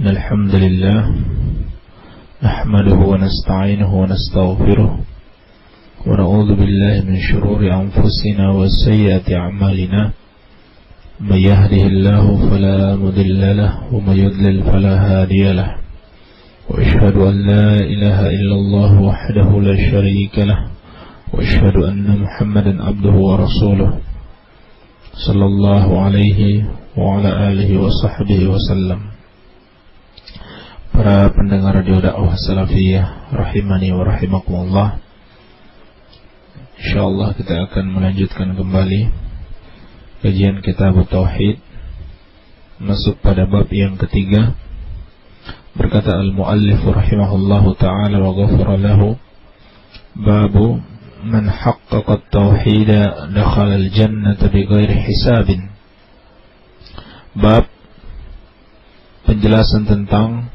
الحمد لله نحمده ونستعينه ونستغفره ونعوذ بالله من شرور أنفسنا وسيئات أعمالنا من يهده الله فلا مضل له ومن يضلل فلا هادي له وأشهد أن لا إله إلا الله وحده لا شريك له وأشهد أن محمدا عبده ورسوله صلى الله عليه وعلى آله وصحبه وسلم. Para pendengar radio dakwah salafiyah rahimani wa rahimakumullah, insyaallah kita akan melanjutkan kembali kajian kitab tauhid, masuk pada bab yang ketiga. Berkata al-muallif rahimahullahu ta'ala wa ghafara lahu, babu man haqqaqa at-tauhida dakhala al-jannata bighairi hisabin. Bab penjelasan tentang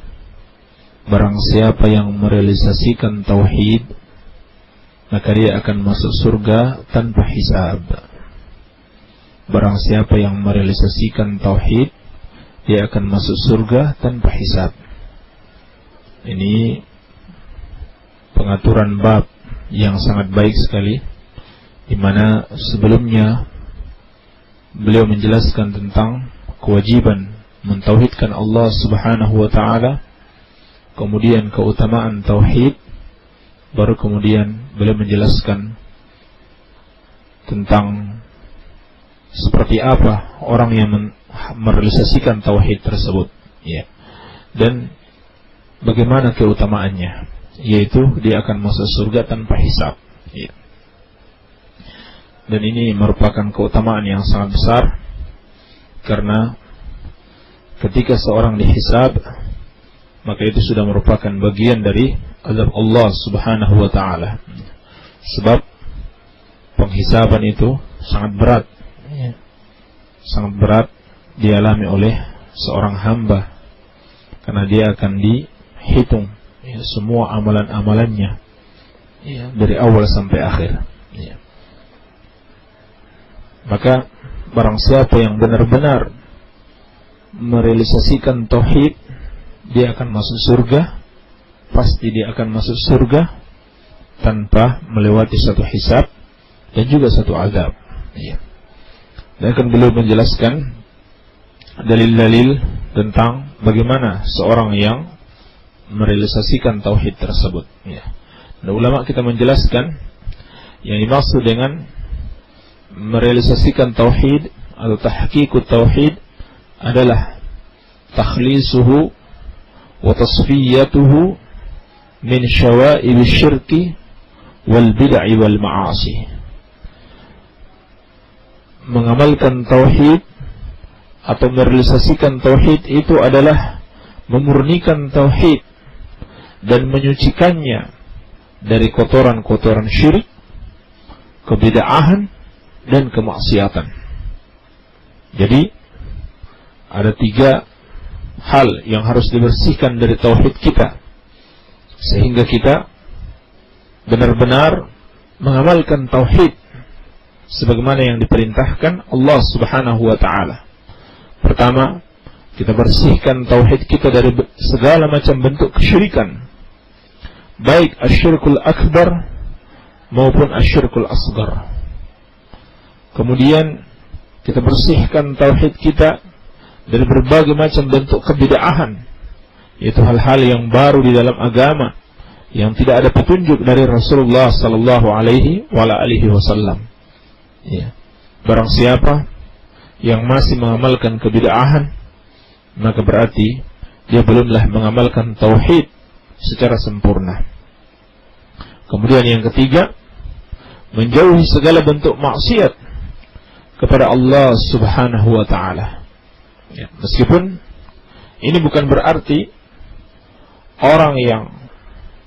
barang siapa yang merealisasikan tauhid, maka dia akan masuk surga tanpa hisab. Barang siapa yang merealisasikan tauhid, dia akan masuk surga tanpa hisab. Ini pengaturan bab yang sangat baik sekali, di mana sebelumnya beliau menjelaskan tentang kewajiban mentauhidkan Allah Subhanahu wa ta'ala, kemudian keutamaan tauhid, baru kemudian beliau menjelaskan tentang seperti apa orang yang merealisasikan tauhid tersebut, ya, dan bagaimana keutamaannya, yaitu dia akan masuk surga tanpa hisab, ya. Dan ini merupakan keutamaan yang sangat besar, karena ketika seorang dihisab, maka itu sudah merupakan bagian dari azab Allah Subhanahu wa ta'ala. Sebab penghisaban itu sangat berat, ya, sangat berat dialami oleh seorang hamba, karena dia akan dihitung, ya, semua amalan-amalannya, ya, dari awal sampai akhir, ya. Maka barang siapa yang benar-benar merealisasikan tauhid, dia akan masuk surga, pasti dia akan masuk surga tanpa melewati satu hisab dan juga satu azab, ya. Dan akan beliau menjelaskan dalil-dalil tentang bagaimana seorang yang merealisasikan tauhid tersebut, ya. Dan ulama kita menjelaskan yang dimaksud dengan merealisasikan tauhid atau tahqiqut tauhid adalah takhlisuhu wa tasfiyatuhu min syawa'ib syirki wal bid'i wal ma'asi. Mengamalkan tauhid atau merealisasikan tauhid itu adalah memurnikan tauhid dan menyucikannya dari kotoran-kotoran syirik, kebid'ahan dan kemaksiatan. Jadi ada 3 hal yang harus dibersihkan dari tauhid kita, sehingga kita benar-benar mengamalkan tauhid sebagaimana yang diperintahkan Allah Subhanahu wa ta'ala. Pertama, kita bersihkan tauhid kita dari segala macam bentuk kesyirikan, baik asyirkul akbar maupun asyirkul asgar. Kemudian kita bersihkan tauhid kita dari berbagai macam bentuk kebid'ahan, yaitu hal-hal yang baru di dalam agama yang tidak ada petunjuk dari Rasulullah sallallahu alaihi wasallam, ya. Barang siapa yang masih mengamalkan kebid'ahan, maka berarti dia belumlah mengamalkan tauhid secara sempurna. Kemudian yang ketiga, menjauhi segala bentuk maksiat kepada Allah Subhanahu wa ta'ala, ya. Meskipun ini bukan berarti orang yang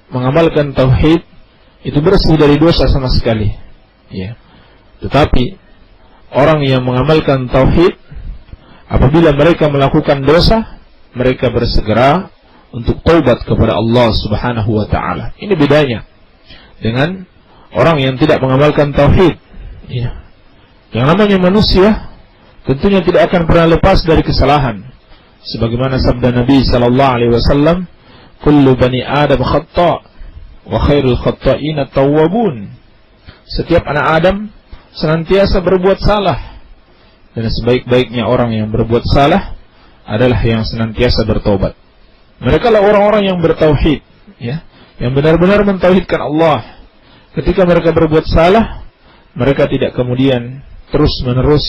mengamalkan tauhid itu bersih dari dosa sama sekali, ya. Tetapi orang yang mengamalkan tauhid, apabila mereka melakukan dosa, mereka bersegera untuk taubat kepada Allah Subhanahu wa ta'ala. Ini bedanya dengan orang yang tidak mengamalkan tauhid, ya. Yang namanya manusia tentunya tidak akan pernah lepas dari kesalahan. Sebagaimana sabda Nabi sallallahu alaihi wasallam, "Kullu bani Adam khata' wa khairul khata'ina tawwabun." Setiap anak Adam senantiasa berbuat salah, dan sebaik-baiknya orang yang berbuat salah adalah yang senantiasa bertobat. Mereka lah orang-orang yang bertauhid, ya, yang benar-benar mentauhidkan Allah. Ketika mereka berbuat salah, mereka tidak kemudian terus-menerus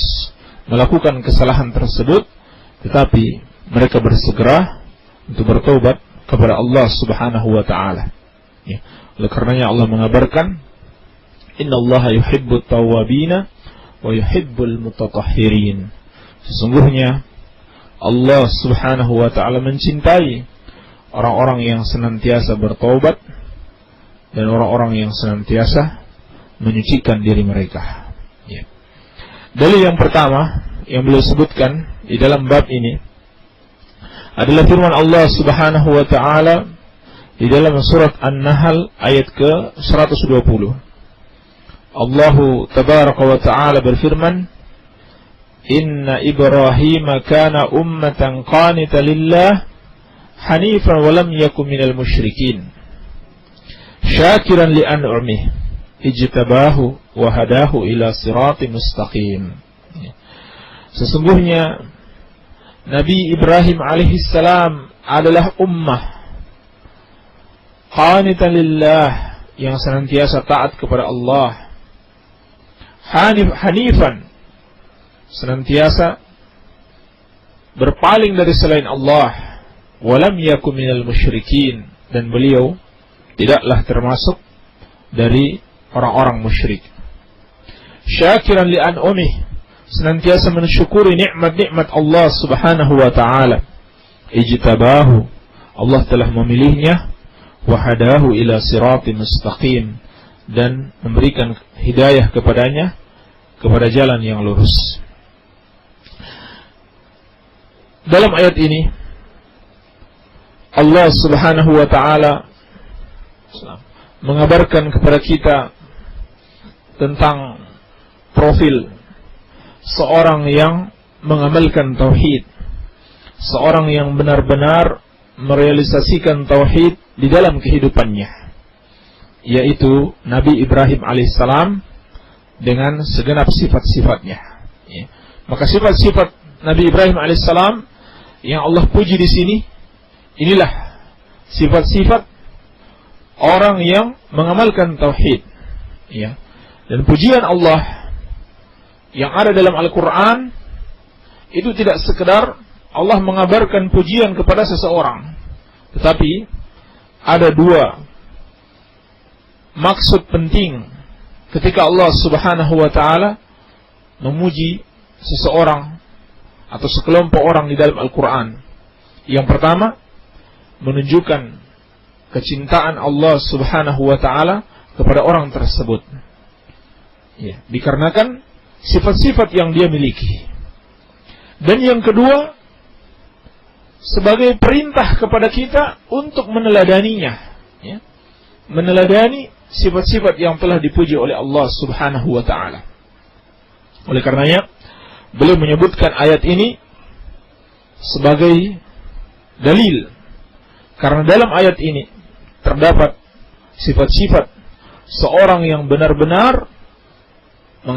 melakukan kesalahan tersebut, tetapi mereka bersegera untuk bertobat kepada Allah Subhanahu wa taala. Ya. Oleh karenanya Allah mengabarkan, "Innallaha yuhibbut tawwabina wa yuhibbul mutatahhirin." Sesungguhnya Allah Subhanahu wa taala mencintai orang-orang yang senantiasa bertobat dan orang-orang yang senantiasa menyucikan diri mereka. Ya. Dalil yang pertama yang beliau sebutkan di dalam bab ini adalah firman Allah Subhanahu wa taala di dalam surat An-Nahl ayat ke-120. Allah tabaraka wa taala berfirman, "Inna Ibrahim kana ummatan qanitan lillah hanifan wa lam yakun minal musyrikin syakiran li an'amihi ijtabahu wa hadahu ila siratin mustaqim." Sesungguhnya Nabi Ibrahim alaihissalam adalah ummah qanitan lillah, yang senantiasa taat kepada Allah, hanifan, senantiasa berpaling dari selain Allah, walam yakun minal musyrikin, dan beliau tidaklah termasuk dari orang-orang musyrik. Syakiran li an'amihi, senantiasa mensyukuri nikmat-nikmat Allah Subhanahu wa taala. Ijtabahu, Allah telah memilihnya, wa hadahu ila siratin mustaqim, dan memberikan hidayah kepadanya kepada jalan yang lurus. Dalam ayat ini Allah Subhanahu wa taala mengabarkan kepada kita tentang profil seorang yang mengamalkan tauhid, seorang yang benar-benar merealisasikan tauhid di dalam kehidupannya, yaitu Nabi Ibrahim alaihissalam dengan segenap sifat-sifatnya. Ya. Maka sifat-sifat Nabi Ibrahim alaihissalam yang Allah puji di sini, inilah sifat-sifat orang yang mengamalkan tauhid. Ya. Dan pujian Allah yang ada dalam Al-Quran itu tidak sekedar Allah mengabarkan pujian kepada seseorang, tetapi ada dua maksud penting ketika Allah Subhanahu wa taala memuji seseorang atau sekelompok orang di dalam Al-Quran. Yang pertama, menunjukkan kecintaan Allah Subhanahu wa taala kepada orang tersebut, ya, dikarenakan sifat-sifat yang dia miliki. Dan yang kedua, sebagai perintah kepada kita untuk meneladaninya, ya, meneladani sifat-sifat yang telah dipuji oleh Allah Subhanahu wa taala. Oleh karenanya beliau menyebutkan ayat ini sebagai dalil, karena dalam ayat ini terdapat sifat-sifat seorang yang benar-benar